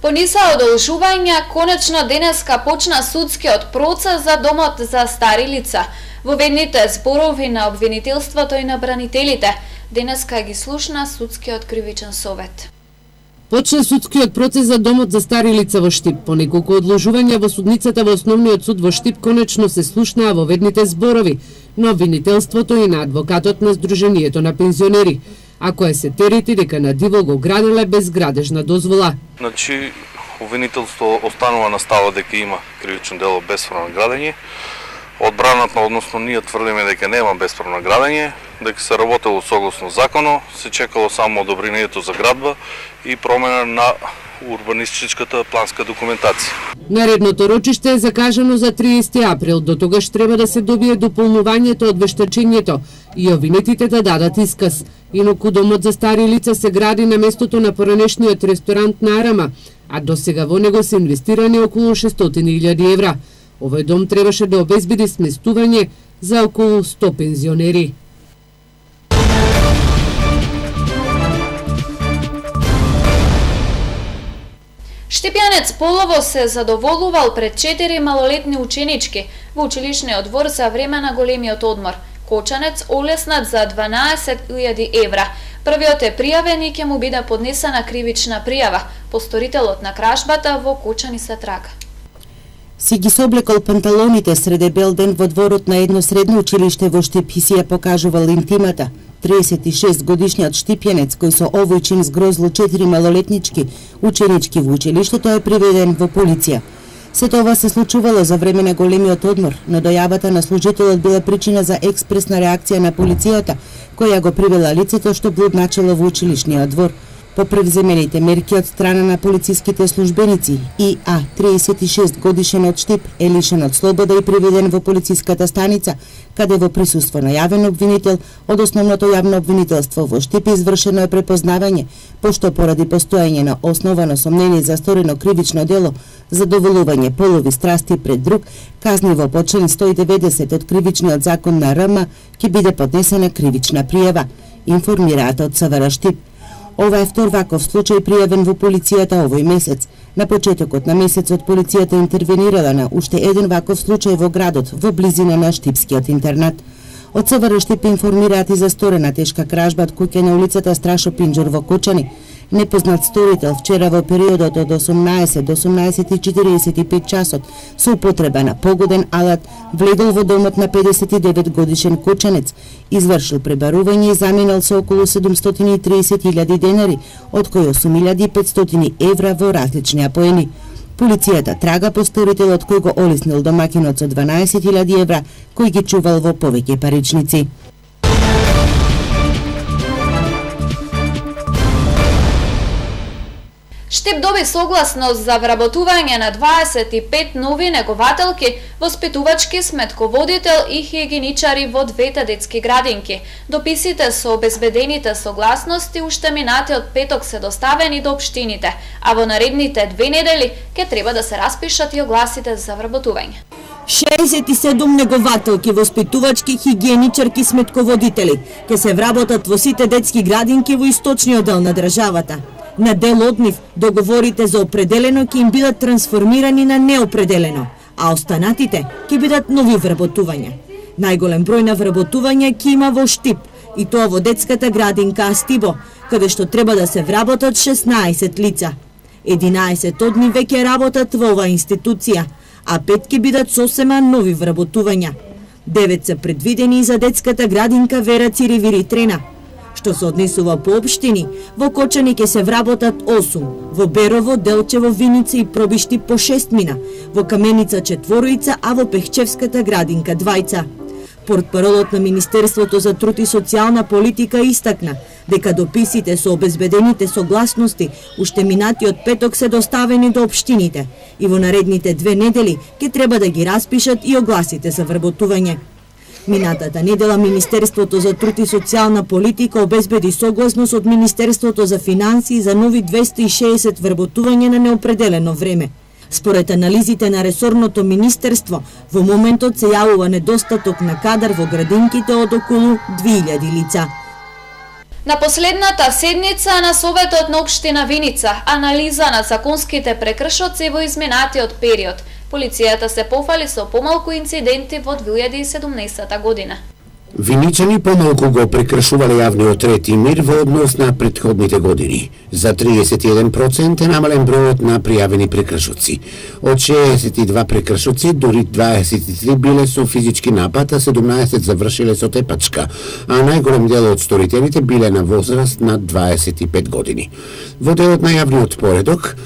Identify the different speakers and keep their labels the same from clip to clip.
Speaker 1: По ниса одолжувања, конечно денеска почна судскиот процес за домот за стари лица. Во ведните зборови на обвинителството и на бранителите, денеска ги слушна судскиот кривичен совет.
Speaker 2: Почна судскиот процес за домот за стари лица во Штип. По неколку одложувања во судницата во Основниот суд во Штип конечно се слушнаа во ведните зборови на обвинителството и на адвокатот на Сдруженијето на пензионери, а кој се терити дека на диво го граделе без градежна дозвола.
Speaker 3: Значи, обвинителство останува на става дека има кривично дело бесправно градење. Одбраната, односно ние тврдиме дека нема бесправно градење, дека се работело согласно законот, се чекало само одобрението за градба и промена на урбанистичката планска документација.
Speaker 2: Наредното рочиште е закажано за 30 април. До тогаш треба да се добие дополнувањето од вештачењето и обвинетите да дадат исказ. Инаку домот за стари лица се гради на местото на поранешниот ресторант на Арама, а досега во него се инвестирани околу 600.000 евра. Овој дом требаше да обезбеди сместување за околу 100 пензионери.
Speaker 1: Штипјанец полово се задоволувал пред 4 малолетни ученички во училишниот двор за време на големиот одмор. Кочанец олеснат за 12.000 евра. Првиот е пријавен и ќе му биде поднесена кривична пријава. Посторителот на кражбата во Кочани се трага.
Speaker 4: Си ги соблекол панталоните среде бел ден во дворот на едно средно училиште во Штип и си ја покажувал интимата. 36 годишниот штипјанец кој со овој чин згрозил 4 малолетнички ученички во училиштето е приведен во полиција. Сето ова се случувало за време на големиот одмор, но дојавата на служителот била причина за експресна реакција на полицијата, која го привела лицето што блудначело во училишниот двор. По превземените мерки од страна на полициските службеници, И.А. 36 годишен од Штип е лишен од слобода и приведен во полициската станица, каде во присуство на јавен обвинител од Основното јавно обвинителство во Штип извршено е препознавање, пошто поради постоење на основано сомнение за сторено кривично дело, задоволување полови страсти пред друг, казниво по член 190 од Кривичниот закон на РМ, ќе биде поднесена кривична пријава, информираат од СВР Штип. Ова е втор ваков случај пријавен во полицијата овој месец. На почетокот на месецот полицијата интервенирала на уште еден ваков случај во градот, во близина на Штипскиот интернат. Од СВР Штип информираат и за сторена тешка кражба од куќа на улицата Страшо Пинџур во Кочани. Непознат сторител вчера во периодот од 18 до 18:45 часот со употреба на погоден алат влегол во домот на 59 годишен кочанец, извршил пребарување и заминал со околу 730.000 денари, од кои 8.500 евра во различни апоени. Полицијата трага по сторителот кој го олеснил домакинот со 12.000 евра, кој ги чувал во повеќе паричници.
Speaker 1: Штип доби согласност за вработување на 25 нови негователки, воспитувачки, сметководител и хигиеничари во двете детски градинки. Дописите со обезбедените согласности уште минатиот петок се доставени до општините, а во наредните 2 недели ќе треба да се распишат и огласите за вработување.
Speaker 5: 67 негователки, воспитувачки, хигиеничарки, сметководители ќе се вработат во сите детски градинки во источниот дел на државата. На дел од нив договорите за определено ќе им бидат трансформирани на неопределено, а останатите ќе бидат нови вработувања. Најголем број на вработувања ќе има во Штип, и тоа во детската градинка Астибо, каде што треба да се вработат 16 лица. 11 од нив веќе работат во оваа институција, а 5 ќе бидат сосема нови вработувања. 9 се предвидени за детската градинка Вера Циривири Трена. Што се однесува по општини, во Кочани ќе се вработат 8, во Берово, Делчево, Виница и Пробишти по 6 мина, во Каменица 4, а во Пехчевската градинка 2. Портпаролот на Министерството за труд и социјална политика истакна дека дописите со обезбедените согласности уште минатиот петок се доставени до општините и во наредните 2 недели ќе треба да ги распишат и огласите за вработување. Минатата недела Министерството за труд и социјална политика обезбеди согласност од Министерството за финансии за нови 260 вработувања на неопределено време. Според анализите на ресорното министерство, во моментот се јавува недостаток на кадар во градинките од околу 2000 лица.
Speaker 1: На последната седница на Советот на Општина Виница анализа на законските прекршоци во изминатиот период. Полицијата се пофали со помалку инциденти во 2017 година.
Speaker 6: Виничани помалку го прекршувале јавниот ред и мир во однос на претходните години. За 31% е намален бројот на пријавени прекршоци. Од 62 прекршоци, дури 23 биле со физички напад, а 17 завршиле со тепачка, а најголем дел од сторителите биле на возраст над 25 години. Во делот на јавниот поредок,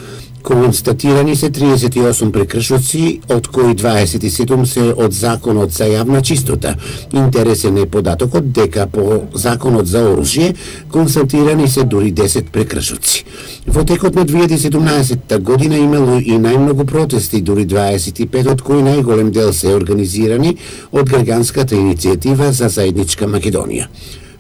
Speaker 6: констатирани се 38 прекршоци, од кои 27 се од Законот за јавна чистота. Интересен е податокот дека по Законот за оружје констатирани се дури 10 прекршоци. Во текот на 2017 година имало и најмногу протести, дури 25, од кои најголем дел се организирани од граѓанската иницијатива за заедничка Македонија.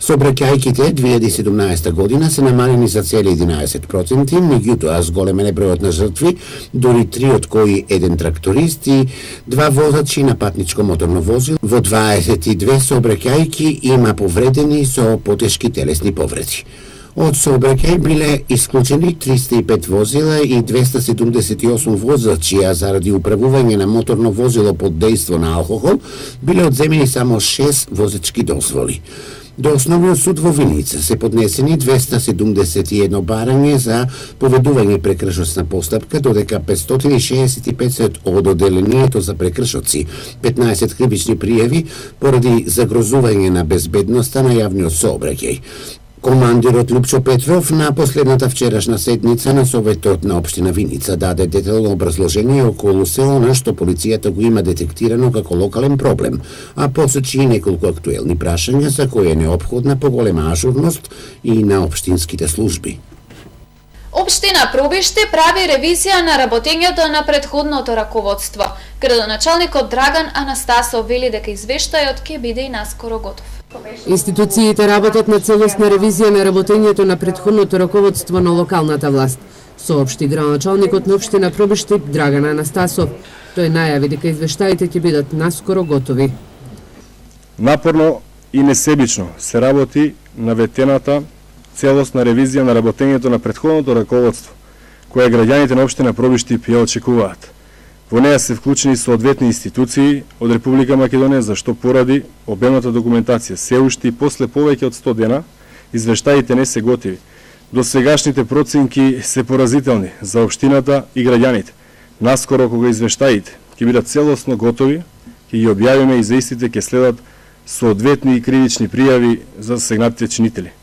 Speaker 6: Сообраќајките 2017 година се намалени за цели 11%, меѓутоа зголемен е бројот на жртви, дури 3 од кои еден тракторист и 2 возачи на патничко моторно возило. Во 22 сообраќајки има повредени со потешки телесни повреди. Од сообраќај биле исклучени 305 возила и 278 возачи, а заради управување на моторно возило под дејство на алкохол биле одземени само 6 возачки дозволи. До Основниот суд во Виница се поднесени 271 барање за поведување прекршоцна постапка, додека 565 се од оделението за прекршоци, 15 кривични пријави поради загрозување на безбедноста на јавниот сообраќај. Командирот Лупчо Петров на последната вчерашна седница на Советот на Општина Виница даде детално образложение околу се она што полицијата го има детектирано како локален проблем, а посочи и неколку актуелни прашања за кои е неопходна поголема ажурност и на општинските служби.
Speaker 1: Општина Пробиште прави ревизија на работењето на претходното раководство. Градоначалникот Драган Анастасов вели дека извештајот ќе биде и наскоро готов.
Speaker 2: Институциите работат на целосна ревизија на работењето на претходното раководство на локалната власт, соопшти градоначалникот на Општина Пробиште Драган Анастасов. Тој најави дека извештаите ќе бидат наскоро готови.
Speaker 7: Напорно и несебично се работи на ветената целосна ревизија на работењето на претходното раководство, која граѓаните на Општина Пробиште ја очекуваат. Во неја се вклучени соодветни институции од Република Македонија, за што поради обемната документација се уште и после повеќе од 100 дена, извештаите не се готови. До сегашните проценки се поразителни за општината и граѓаните. Наскоро кога извештаите ќе бидат целосно готови, ќе ги објавиме и за истите ќе следат соодветни и кривични пријави за засегнатите чинители.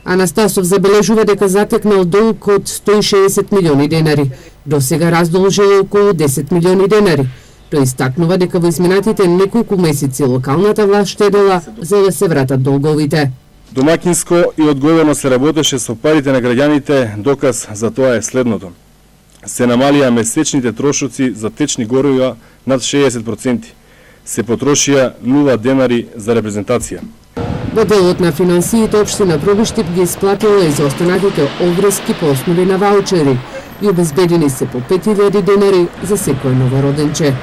Speaker 2: Анастасов забележува дека затекнал долг од 160 милиони денари. До сега раздолжил околу 10 милиони денари. Тој истакнува дека во изминатите неколку месеци локалната власт штедела за да се вратат долговите.
Speaker 7: Домакинско и одговорно се работеше со парите на граѓаните, доказ за тоа е следното. Се намалија месечните трошоци за течни горива над 60%. Се потрошија 0 денари за репрезентација.
Speaker 2: Во делот на финансиите Општина Пробиште ги исплатила изостанатите обврски по основи на ваучери и обезбедени се по 5000 денари за секој новороденче.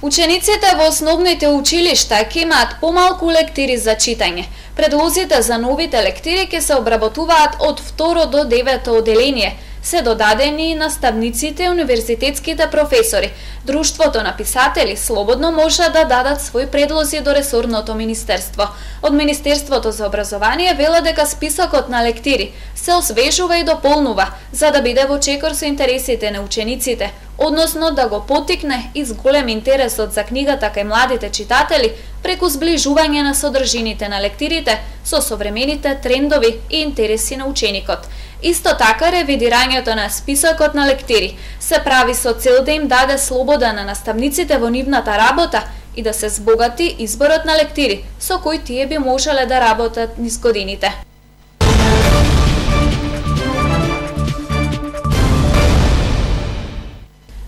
Speaker 1: Учениците во основните училишта ќе имаат помалку лектири за читање. Предлозите за новите лектири ќе се обработуваат од 2 до 9 оделение, се додадени наставниците и универзитетските професори. Друштвото на писатели слободно може да дадат своји предлози до ресорното министерство. Од Министерството за образование велат дека списокот на лектири се освежува и дополнува, за да биде во чекор со интересите на учениците, односно да го поттикне и зголем интересот за книгата кај младите читатели преку зближување на содржините на лектирите со современите трендови и интереси на ученикот. Исто така, ревидирањето на списокот на лектири се прави со цел да им даде слобода на наставниците во нивната работа и да се збогати изборот на лектири со кои тие би можеле да работат низ годините.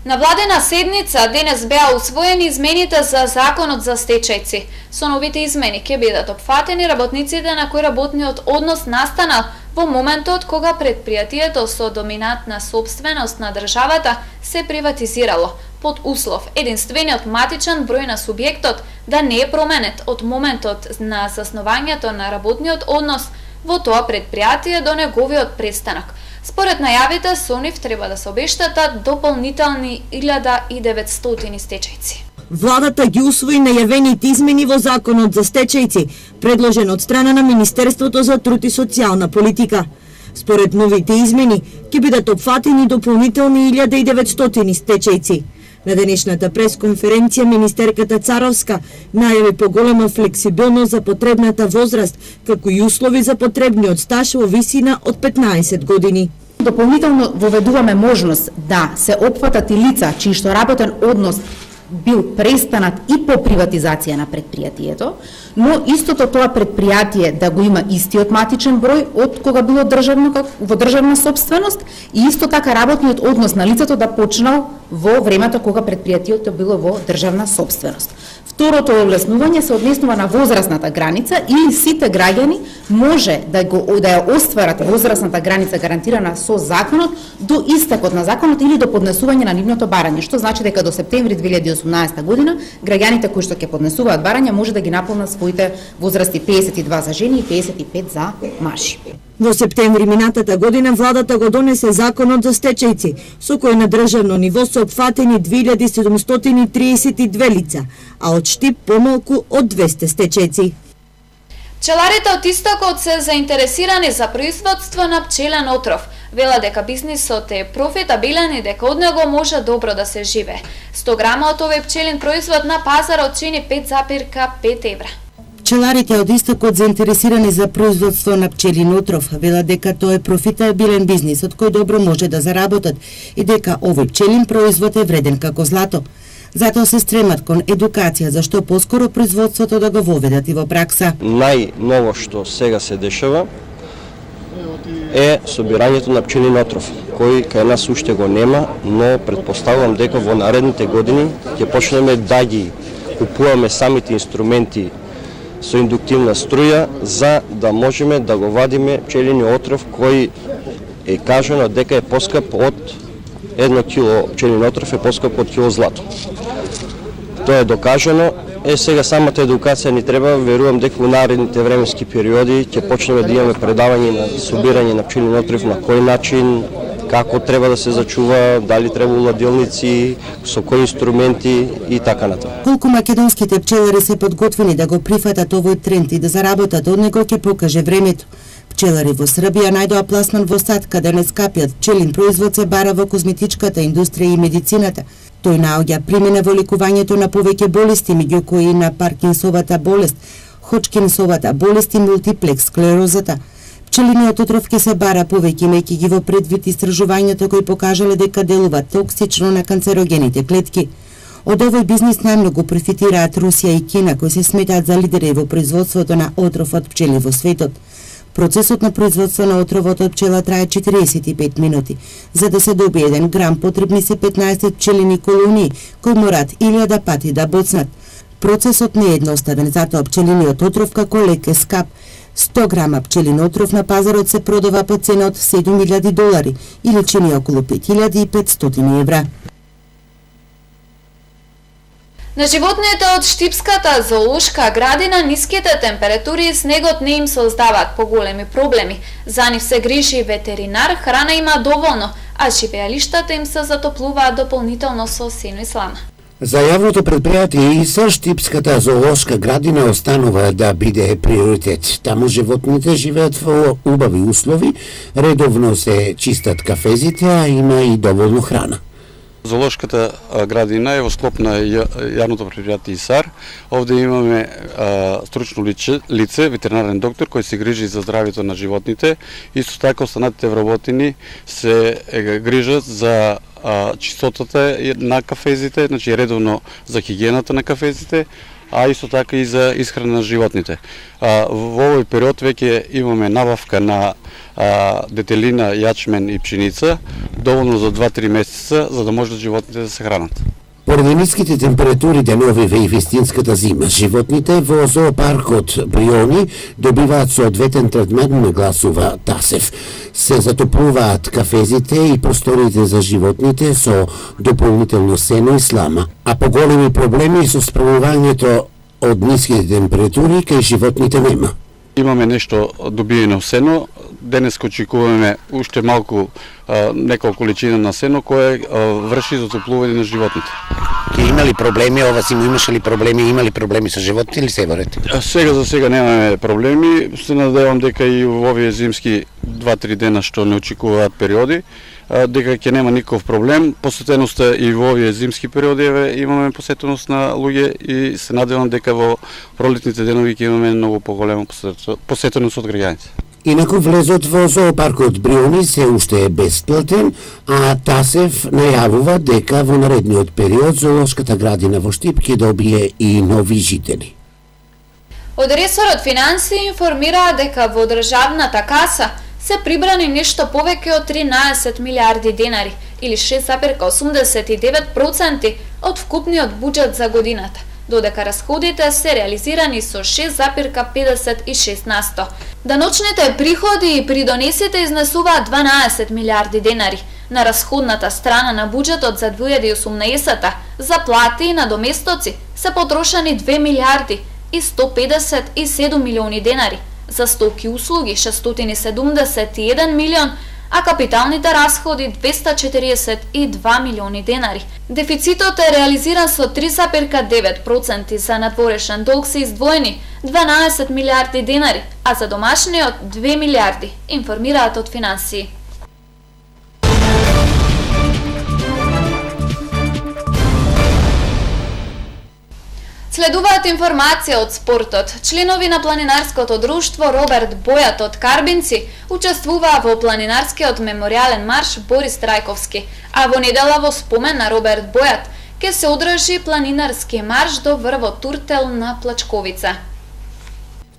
Speaker 1: На владена седница денес беа усвоени измените за Законот за стечајци. Со новите измени ќе бидат опфатени работниците на кои работниот однос настанал во моментот кога предпријатието со доминантна сопственост на државата се приватизирало, под услов единствениот матичен број на субјектот да не е променет од моментот на заснувањето на работниот однос во тоа предпријатие до неговиот престанок. Според најавите, со нив треба да се обештетат дополнителни 1900 стечајци.
Speaker 5: Владата ги усвои најавените измени во Законот за стечајци, предложен од страна на Министерството за труд и социјална политика. Според новите измени, ќе бидат опфатени дополнителни 1900 стечајци. На денешната пресконференција министерката Царовска најави поголема флексибилност за потребната возраст, како и услови за потребниот стаж во висина од 15 години.
Speaker 8: Дополнително воведуваме можност да се опфатат и лица чии што работен однос бил престанат и по приватизација на предпријатието, но истото тоа предпријатие да го има истиот матичен број од кога било во државна собственост и исто така работниот однос на лицето да почнал во времето кога предпријатието било во државна собственост. Второто олеснување се однесува на возрастната граница или сите граѓани може да ја остварат возрастната граница гарантирана со законот до истекот на законот или до поднесување на нивното барање, што значи дека до септември 2018 година граѓаните кои што ќе поднесуваат барања може да ги наполнат своите возрасти 52 за жени и 55 за мажи.
Speaker 5: Во септември минатата година владата го донесе Законот за стечајци, со кој на државно ниво се опфатени 2732 лица, а од Штип помалку од 200 стечајци.
Speaker 1: Пчеларите од истокот се заинтересирани за производство на пчелен отров. Вела дека бизнисот е профитабилен и дека од него може добро да се живее. 100 грама од овој пчелин производ на пазарот чини 5,5 евра.
Speaker 4: Пчеларите од истокот заинтересирани за производство на пчелин отров велат дека тоа е профитабилен бизнис од кој добро може да заработат и дека овој пчелин производ е вреден како злато. Затоа се стремат кон едукација за што поскоро производството да го воведат и во пракса.
Speaker 9: Најново што сега се дешава е собирањето на пчелин отров, кој кај нас уште го нема, но претпоставувам дека во наредните години ќе почнеме да ги купуваме самите инструменти со индуктивна струја за да можеме да го вадиме пчелиниот отров кој е кажано дека е поскап од 1 кило пчелин отров е поскап од кило злато. Тоа е докажано. Сега самата едукација ни треба, верувам дека во наредните временски периоди ќе почнеме да имаме предавање на собирање на пчелин отров, на кој начин, како треба да се зачува, дали треба ладилници, со кои инструменти и така натаму.
Speaker 4: Колку македонските пчелари се подготвени да го прифатат овој тренд и да заработат од него ќе покаже времето. Пчелари во Србија најдоа пласман во сад каде не скапиот пчелин производ се бара во козметичката индустрија и медицината. Тој наоѓа примена во ликувањето на повеќе болести, меѓу кои на Паркинсовата болест, Ходжкинсовата болест и мултиплекс склерозата. Пчелиниот отров ќе се бара повеќе, имајќи ги во предвид истражувањата кои покажале дека делува токсично на канцерогените клетки. Од овој бизнис најмногу профитираат Русија и Кина, кои се сметаат за лидери во производството на отров од пчели во светот. Процесот на производство на отровот од пчела трае 45 минути. За да се добие 1 грам потребни се 15 пчелини колонии, кои морат 1000 пати да боцнат. Процесот не е едноставен, затоа пчелиниот отров како лек е скап. 100 грама пчелин отров на пазарот се продава по цена од $7,000 или чини околу 5500 евра.
Speaker 1: На животните од Штипската зоолошка градина ниските температури и снегот не им создаваат поголеми проблеми. За нив се грижи ветеринар, храна има доволно, а живеалиштата им се затоплуваат дополнително со сено и слама.
Speaker 6: За јавното предпријатие ИСА Штипската зоолошка градина останува да биде приоритет. Таму животните живеат во убави услови, редовно се чистат кафезите, а има и доволно храна.
Speaker 10: Зоолошката градина е во склоп на јавното предпријатие ИСАР. Овде имаме стручно лице, ветеринарен доктор кој се грижи за здравјето на животните. Исто така останатите вработени се грижат за чистотата на кафезите, значи редовно за хигиената на кафезите, а исто така и за исхрана на животните. Во овој период веќе имаме набавка на детелина, јачмен и пшеница, доволно за 2-3 месеца, за да може животните да се хранат.
Speaker 6: Поради ниските температури деновиве и вистинската зима, животните во зоопаркот Бриони добиваат соодветен третман, нагласува Тасев. Се затоплуваат кафезите и просториите за животните со дополнително сено и слама, а поголеми проблеми со справувањето од ниските температури кај животните нема.
Speaker 10: Имаме нешто добиено сено, денес очекуваме уште малку неколку количина на сено кое врши затоплување на животните.
Speaker 6: Имали проблеми, ова зима имаше ли проблеми, имали проблеми со животните или се борите?
Speaker 10: Сега за сега немаме проблеми, се надевам дека и во овие зимски 2-3 дена што не очекуваат периоди, дека ќе нема никаков проблем. Посетеноста и во овие зимски периоди имаме посетеност на луѓе и се надевам дека во пролетните денови ќе имаме многу поголема посетеност од граѓаните.
Speaker 6: Инаку влезот во зоопаркот Бриони се уште е бесплатен, а Тасев најавува дека во наредниот период зоолошката градина во Штип ќе добие и нови жители.
Speaker 1: Од ресорот финансии информираа дека во државната каса се прибрани нешто повеќе од 13 милиарди денари или 6,89% од вкупниот буџет за годината, додека расходите се реализирани со 6,56%. Даночните приходи и придонесите изнесуваат 12 милиарди денари. На расходната страна на буџетот за 2018 за плати и надоместоци се потрошени 2 милиарди и 157 милиони денари, за стоки и услуги 671 милион, а капиталните расходи 242 милиони денари. Дефицитот е реализиран со 3,9%, за надворешен долг се издвоени 12 милиарди денари, а за домашниот 2 милиарди, информираат од финансии. Следуваат информација од спортот. Членови на планинарското друштво Роберт Бојат од Карбинци учествуваа во планинарскиот меморијален марш Борис Трајковски, а во недела во спомен на Роберт Бојат ќе се одржи планинарски марш до врвот Туртел на Плачковица.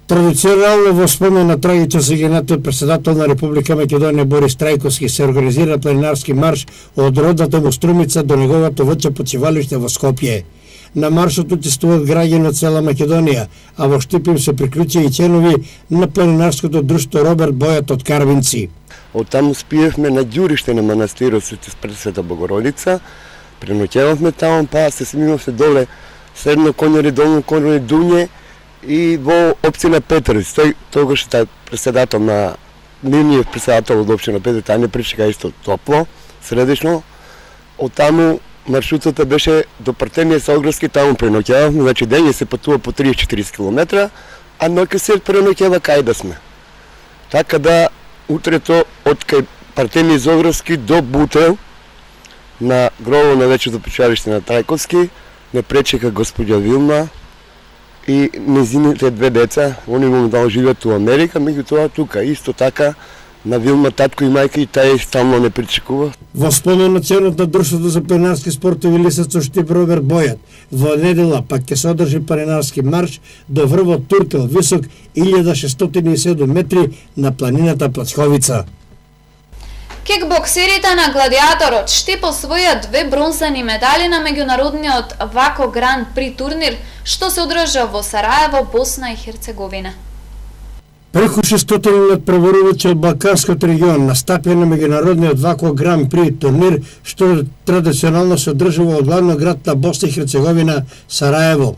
Speaker 11: Традиционално во спомен на трагично загинатиот претседател на Република Македонија Борис Трајковски се организира планинарски марш од родната му Струмица до неговото вече почивалиште во Скопје. На маршот учествуваат граѓани од цела Македонија, а во Штип им се приклучи и членови на планинарското друштво Роберт Бојат од Карвинци.
Speaker 12: Од таму спиевме на ѓуриште на манастирот Света Богородица, преноќевавме таму, па се снимавме доле Средно Конјари, Долно Конјари, Дуње и во општина Петровиц. Тој тогаш председател на нивниот председател од општина Петровиц, тај не причека исто топло, средечно. Од таму маршрутата беше до Партенија Соградски, таму преноќевавме, значи дење се патува по 30-40 км, а ноќе се преноќева кај да сме. Така да утрето од кај Партенија Зоградски до Бутел на гробот на вечето почивалиште на Трајковски не пречека господја Вилма и незините две деца, они моментално живеат во Америка, меѓутоа тука исто така на Вилма татко и мајка и тај стално не причекува.
Speaker 11: Во спомен на членот на друштвото за планинарски спортови Лисец со Штип Роберт Бојат, во недела пак ќе се одржи планинарски марш до врвот Туртел, висок 1607 метри на планината Плачковица.
Speaker 1: Кикбоксерите на Гладиаторот Штип освоја 2 бронзани медали на меѓународниот Вако Гран При турнир, што се одржа во Сараево, Босна и Херцеговина.
Speaker 11: Преку 600 преворувачи од Балканскиот регион настапија на меѓународниот Вако Гран При турнир, што традиционално се одржува од главниот град на Босна и Херцеговина, Сараево.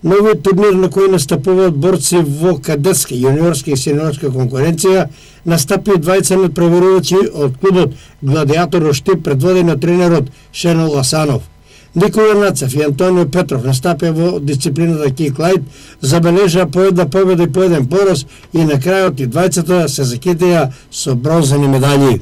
Speaker 11: Новиот турнир на кој настапуваат борци во кадетска, јуниорска и сениорска конкуренција, настапија 20 надпреварувачи од клубот Гладиатор од Штип, предводени од тренерот Шенол Ласанов. Никола Нацев и Антонио Петров настапија во дисциплината Кик Лайт, забележаа по една победа и по еден пораз и на крајот и двајцата се закитија со бронзани медали.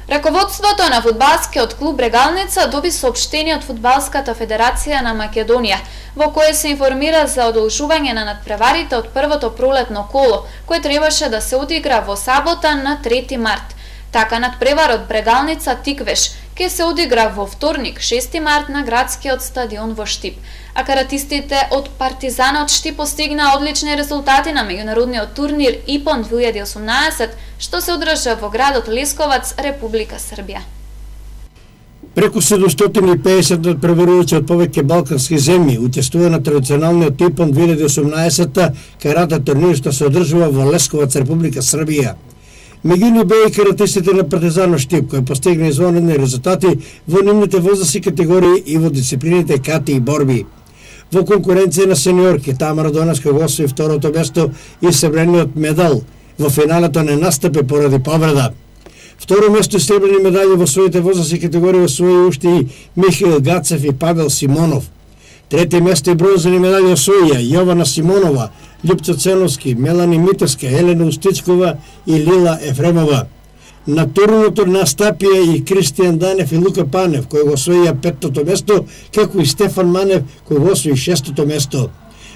Speaker 1: Раководството на фудбалскиот клуб Регалница доби соопштение од Фудбалската федерација на Македонија, во кое се информира за одолжување на надпреварите од првото пролетно коло, кое требаше да се одигра во сабота на 3 март. Така надпреварот Брегалница Тиквеш ќе се одигра во вторник, 6 март на градскиот стадион во Штип. А каратистите од Партизанот Штип постигнаа одлични резултати на меѓународниот турнир ИПОН 2018, што се одржа во градот Лесковац, Република Србија.
Speaker 11: Преку 750 надпреварувачи од повеќе балкански земји учествува на традиционалниот Типон 2018 карате турнир што се одржува во Лесковац, Република Србија. Меѓу нив беа и каратистите на Партизано Штип, кои постигна извонредни резултати во нивните возрастни категории и во дисциплините кати и борби. Во конкуренција на сениорки, Тамара Доневска го освои второто место и сребрениот медал. Во финалето не настапи поради повреда. Второ место и сребрени медали во своите возрастни категории освои уште и Михаил Гацев и Павел Симонов. Трети место и бронзени медали освоија Јована Симонова, Љупчо Ценовски, Мелани Митевска, Елена Устичкова и Лила Ефремова. На турното настапија и Кристијан Данев и Лука Панев, кои го освоија петтото место, како и Стефан Манев, кој го освои шестото место.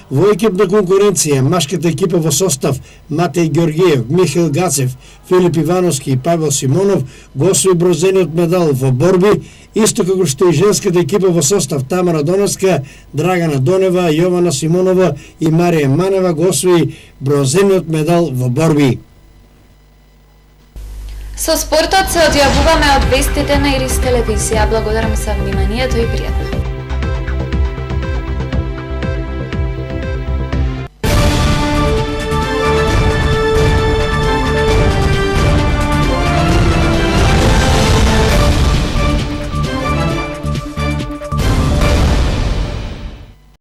Speaker 11: Во екипна конкуренција, машката екипа во состав Матеј Георгиев, Михаил Гацев, Филип Ивановски и Павел Симонов го освои бронзениот медал во борби, исто како што и женската екипа во состав Тамара Доневска, Драгана Донева, Јована Симонова и Марија Манева го освои бронзениот медал во борби.
Speaker 1: Со спортот се одјавуваме од вестите на Ирис телевизија. Благодарам за вниманието и пријатно.